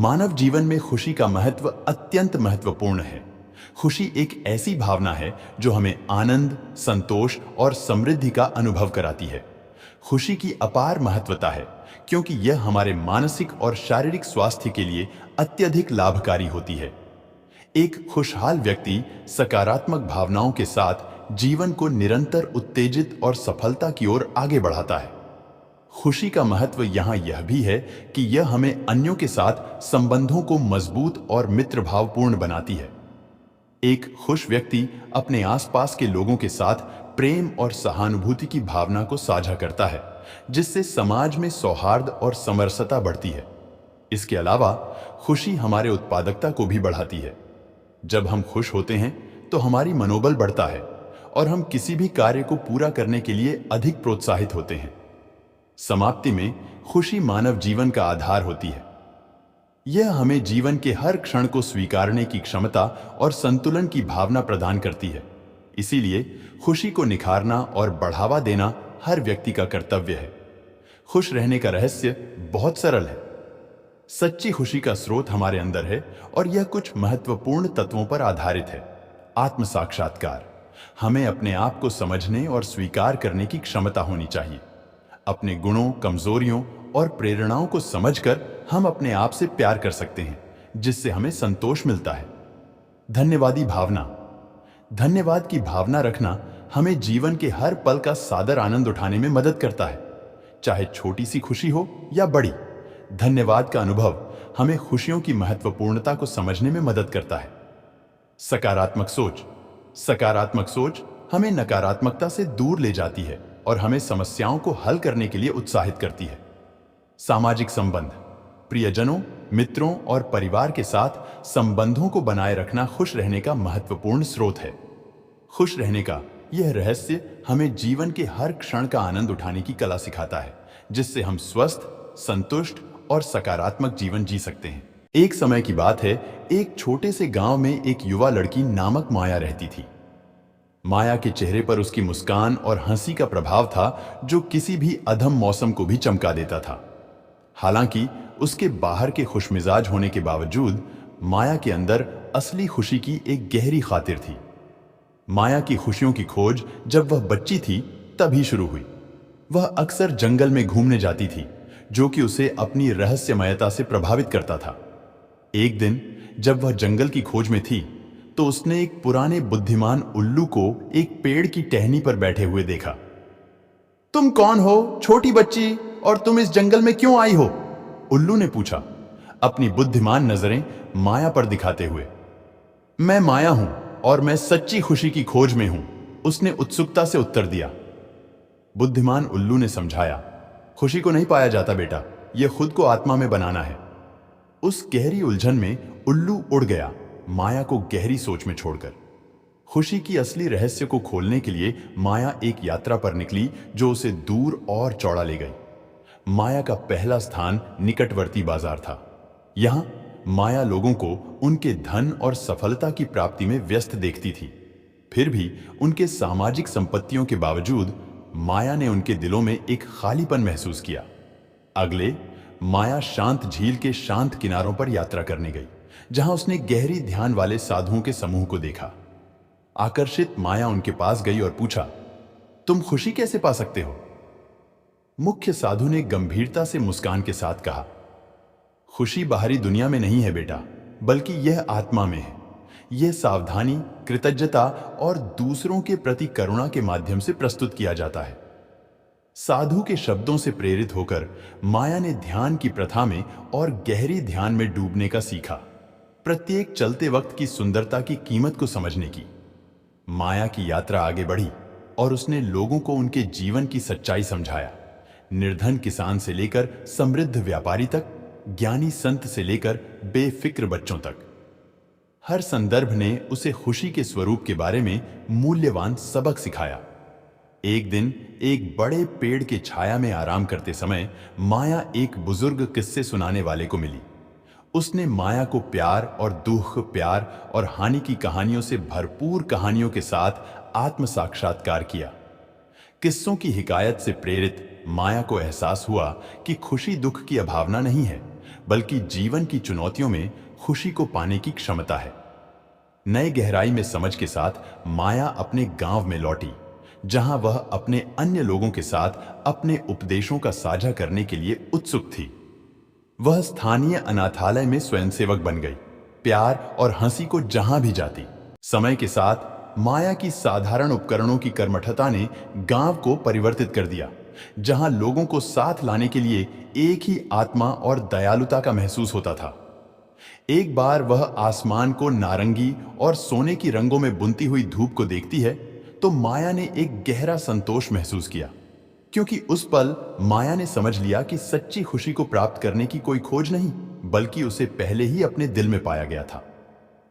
मानव जीवन में खुशी का महत्व अत्यंत महत्वपूर्ण है। खुशी एक ऐसी भावना है जो हमें आनंद, संतोष और समृद्धि का अनुभव कराती है। खुशी की अपार महत्वता है क्योंकि यह हमारे मानसिक और शारीरिक स्वास्थ्य के लिए अत्यधिक लाभकारी होती है। एक खुशहाल व्यक्ति सकारात्मक भावनाओं के साथ जीवन को निरंतर उत्तेजित और सफलता की ओर आगे बढ़ाता है। खुशी का महत्व यहाँ यह भी है कि यह हमें अन्यों के साथ संबंधों को मजबूत और मित्रभावपूर्ण बनाती है। एक खुश व्यक्ति अपने आसपास के लोगों के साथ प्रेम और सहानुभूति की भावना को साझा करता है, जिससे समाज में सौहार्द और समरसता बढ़ती है। इसके अलावा खुशी हमारे उत्पादकता को भी बढ़ाती है। जब हम खुश होते हैं तो हमारी मनोबल बढ़ता है और हम किसी भी कार्य को पूरा करने के लिए अधिक प्रोत्साहित होते हैं। समाप्ति में, खुशी मानव जीवन का आधार होती है। यह हमें जीवन के हर क्षण को स्वीकारने की क्षमता और संतुलन की भावना प्रदान करती है। इसीलिए खुशी को निखारना और बढ़ावा देना हर व्यक्ति का कर्तव्य है। खुश रहने का रहस्य बहुत सरल है। सच्ची खुशी का स्रोत हमारे अंदर है और यह कुछ महत्वपूर्ण तत्वों पर आधारित है। आत्म साक्षात्कार, हमें अपने आप को समझने और स्वीकार करने की क्षमता होनी चाहिए। अपने गुणों, कमजोरियों और प्रेरणाओं को समझकर हम अपने आप से प्यार कर सकते हैं, जिससे हमें संतोष मिलता है। धन्यवादी भावना, धन्यवाद की भावना रखना हमें जीवन के हर पल का सादर आनंद उठाने में मदद करता है, चाहे छोटी सी खुशी हो या बड़ी। धन्यवाद का अनुभव हमें खुशियों की महत्वपूर्णता को समझने में मदद करता है। सकारात्मक सोच, सकारात्मक सोच हमें नकारात्मकता से दूर ले जाती है और हमें समस्याओं को हल करने के लिए उत्साहित करती है। सामाजिक संबंध, प्रियजनों, मित्रों और परिवार के साथ संबंधों को बनाए रखना खुश रहने का महत्वपूर्ण स्रोत है। खुश रहने का यह रहस्य हमें जीवन के हर क्षण का आनंद उठाने की कला सिखाता है, जिससे हम स्वस्थ, संतुष्ट और सकारात्मक जीवन जी सकते हैं। एक समय की बात है, एक छोटे से गांव में एक युवा लड़की नामक माया रहती थी। माया के चेहरे पर उसकी मुस्कान और हंसी का प्रभाव था, जो किसी भी अधम मौसम को भी चमका देता था। हालांकि उसके बाहर के खुशमिजाज होने के बावजूद माया के अंदर असली खुशी की एक गहरी खातिर थी। माया की खुशियों की खोज जब वह बच्ची थी तभी शुरू हुई। वह अक्सर जंगल में घूमने जाती थी, जो कि उसे अपनी रहस्यमयता से प्रभावित करता था। एक दिन जब वह जंगल की खोज में थी तो उसने एक पुराने बुद्धिमान उल्लू को एक पेड़ की टहनी पर बैठे हुए देखा। तुम कौन हो, छोटी बच्ची, और तुम इस जंगल में क्यों आई हो? उल्लू ने पूछा, अपनी बुद्धिमान नजरें माया पर दिखाते हुए। मैं माया हूं और मैं सच्ची खुशी की खोज में हूं, उसने उत्सुकता से उत्तर दिया। बुद्धिमान उल्लू ने समझाया, खुशी को नहीं पाया जाता बेटा, यह खुद को आत्मा में बनाना है। उस गहरी उलझन में उल्लू उड़ गया, माया को गहरी सोच में छोड़कर। खुशी की असली रहस्य को खोलने के लिए माया एक यात्रा पर निकली, जो उसे दूर और चौड़ा ले गई। माया का पहला स्थान निकटवर्ती बाजार था। यहां माया लोगों को उनके धन और सफलता की प्राप्ति में व्यस्त देखती थी। फिर भी उनके सामाजिक संपत्तियों के बावजूद माया ने उनके दिलों में एक खालीपन महसूस किया। अगले, माया शांत झील के शांत किनारों पर यात्रा करने गई, जहां उसने गहरी ध्यान वाले साधुओं के समूह को देखा। आकर्षित माया उनके पास गई और पूछा, तुम खुशी कैसे पा सकते हो? मुख्य साधु ने गंभीरता से मुस्कान के साथ कहा, खुशी बाहरी दुनिया में नहीं है बेटा, बल्कि यह आत्मा में है। यह सावधानी, कृतज्ञता और दूसरों के प्रति करुणा के माध्यम से प्रस्तुत किया जाता है। साधु के शब्दों से प्रेरित होकर माया ने ध्यान की प्रथा में और गहरी ध्यान में डूबने का सीखा, प्रत्येक चलते वक्त की सुंदरता की कीमत को समझने की। माया की यात्रा आगे बढ़ी और उसने लोगों को उनके जीवन की सच्चाई समझाया। निर्धन किसान से लेकर समृद्ध व्यापारी तक, ज्ञानी संत से लेकर बेफिक्र बच्चों तक, हर संदर्भ ने उसे खुशी के स्वरूप के बारे में मूल्यवान सबक सिखाया। एक दिन एक बड़े पेड़ के छाया में आराम करते समय माया एक बुजुर्ग किस्से सुनाने वाले को मिली। उसने माया को प्यार और दुख, प्यार और हानि की कहानियों से भरपूर कहानियों के साथ आत्म साक्षात्कार किया। किस्सों की हिकायत से प्रेरित माया को एहसास हुआ कि खुशी दुख की अभावना नहीं है, बल्कि जीवन की चुनौतियों में खुशी को पाने की क्षमता है। नए गहराई में समझ के साथ माया अपने गांव में लौटी, जहां वह अपने अन्य लोगों के साथ अपने उपदेशों का साझा करने के लिए उत्सुक थी। वह स्थानीय अनाथालय में स्वयंसेवक बन गई, प्यार और हंसी को जहां भी जाती। समय के साथ माया की साधारण उपकरणों की कर्मठता ने गांव को परिवर्तित कर दिया, जहां लोगों को साथ लाने के लिए एक ही आत्मा और दयालुता का महसूस होता था। एक बार वह आसमान को नारंगी और सोने की रंगों में बुनती हुई धूप को देखती है तो माया ने एक गहरा संतोष महसूस किया, क्योंकि उस पल माया ने समझ लिया कि सच्ची खुशी को प्राप्त करने की कोई खोज नहीं, बल्कि उसे पहले ही अपने दिल में पाया गया था।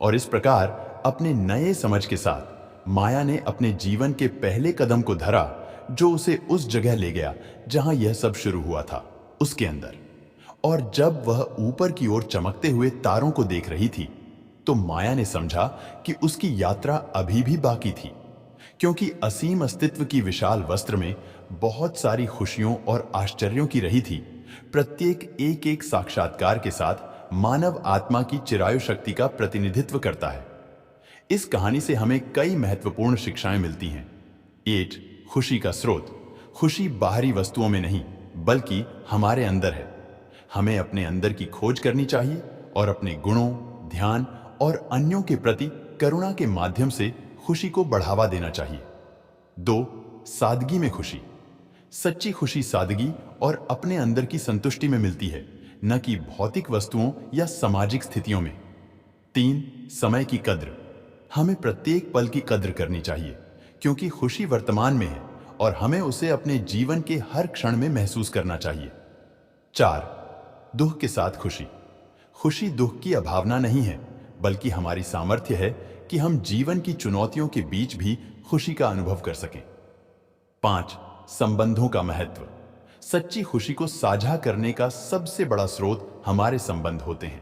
और इस प्रकार अपने नए समझ के साथ माया ने अपने जीवन के पहले कदम को धरा, जो उसे उस जगह ले गया जहां यह सब शुरू हुआ था, उसके अंदर। और जब वह ऊपर की ओर चमकते हुए तारों को देख रही थी तो माया ने समझा कि उसकी यात्रा अभी भी बाकी थी, क्योंकि असीम अस्तित्व की विशाल वस्त्र में बहुत सारी खुशियों और आश्चर्यों की रही थी। प्रत्येक एक एक साक्षात्कार के साथ मानव आत्मा की चिरायु शक्ति का प्रतिनिधित्व करता है। इस कहानी से हमें कई महत्वपूर्ण शिक्षाएं मिलती हैं। 8 खुशी का स्रोत। खुशी बाहरी वस्तुओं में नहीं, बल्कि हमारे अंदर है। हमें अपने अंदर की खोज करनी चाहिए और अपने गुणों, ध्यान और अन्यों के प्रति करुणा के माध्यम से खुशी को बढ़ावा देना चाहिए। 2 सादगी में खुशी। सच्ची खुशी सादगी और अपने अंदर की संतुष्टि में मिलती है, न कि भौतिक वस्तुओं या सामाजिक स्थितियों में। 3 समय की कद्र। हमें प्रत्येक पल की कद्र करनी चाहिए, क्योंकि खुशी वर्तमान में है और हमें उसे अपने जीवन के हर क्षण में महसूस करना चाहिए। 4 दुख के साथ खुशी। खुशी दुख की अभावना नहीं है, बल्कि हमारी सामर्थ्य है कि हम जीवन की चुनौतियों के बीच भी खुशी का अनुभव कर सकें। 5 संबंधों का महत्व। सच्ची खुशी को साझा करने का सबसे बड़ा स्रोत हमारे संबंध होते हैं।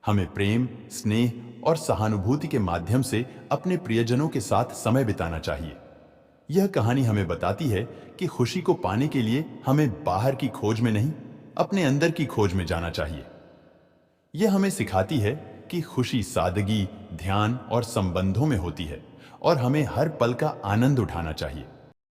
हमें प्रेम, स्नेह और सहानुभूति के माध्यम से अपने प्रियजनों के साथ समय बिताना चाहिए। यह कहानी हमें बताती है कि खुशी को पाने के लिए हमें बाहर की खोज में नहीं, अपने अंदर की खोज में जाना चाहिए। यह हमें सिखाती है कि खुशी सादगी, ध्यान और संबंधों में होती है और हमें हर पल का आनंद उठाना चाहिए।